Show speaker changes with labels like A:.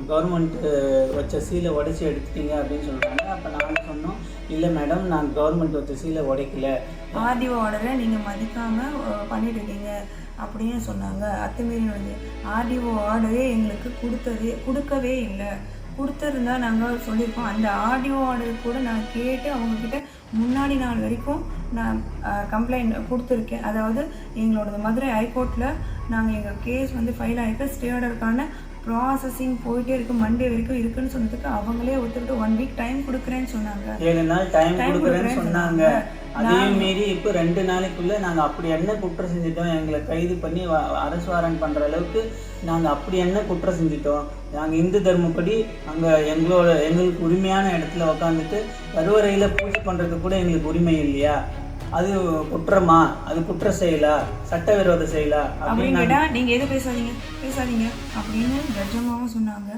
A: Government வச்ச சீலை உடைச்சி எடுத்துட்டீங்க அப்படின்னு சொல்கிறாங்க. அப்போ நாங்கள் சொன்னோம், இல்லை மேடம் நான் கவர்மெண்ட் வச்ச சீலை உடைக்கல,
B: ஆர்டிஓ ஆர்டரை நீங்கள் மதிக்காமல் பண்ணிட்டு இருக்கீங்க அப்படின்னு சொன்னாங்க. அத்துமீறி வந்து ஆர்டிஓ ஆர்டரே எங்களுக்கு கொடுக்கவே இல்லை. கொடுத்துருந்தா நாங்கள் சொல்லியிருக்கோம். அந்த ஆர்டிஓ ஆர்டர் கூட நான் கேட்டு அவங்கக்கிட்ட முன்னாடி நாள் வரைக்கும் நான் கம்ப்ளைண்ட் கொடுத்துருக்கேன். அதாவது எங்களோட மதுரை ஹைகோர்ட்டில் நாங்கள் எங்கள் கேஸ் வந்து ஃபைல் ஆகிருக்க ஸ்டே ஆர்டருக்கான ப்ராசஸிங் போயிட்டே இருக்கு, மண்டே வரைக்கும் இருக்குன்னு சொன்னதுக்கு அவங்களே ஒத்துக்கிட்டு 1 வீக் டைம் கொடுக்குறேன்னு சொன்னாங்க.
A: 7 நாள் டைம் கொடுக்குறேன்னு சொன்னாங்க. அதையும் மீறி இப்போ 2 நாளைக்குள்ளே நாங்கள் அப்படி என்ன குற்றம் செஞ்சிட்டோம், எங்களை கைது பண்ணி அரசு வாரண்ட் பண்ணுற அளவுக்கு நாங்கள் அப்படி என்ன குற்றம் செஞ்சிட்டோம். நாங்கள் இந்து தர்மப்படி அங்கே எங்களுக்கு உரிமையான இடத்துல உக்காந்துட்டு கருவறையில் பூஜை பண்ணுறதுக்கு கூட எங்களுக்கு உரிமை இல்லையா? அது குற்றமா? அது குற்ற செயலா? சட்டவிரோத செயலா?
B: அப்படின்னு கேட்டால் நீங்கள் எது பேசாதீங்க அப்படின்னு ஜட்ஜமாகவும் சொன்னாங்க.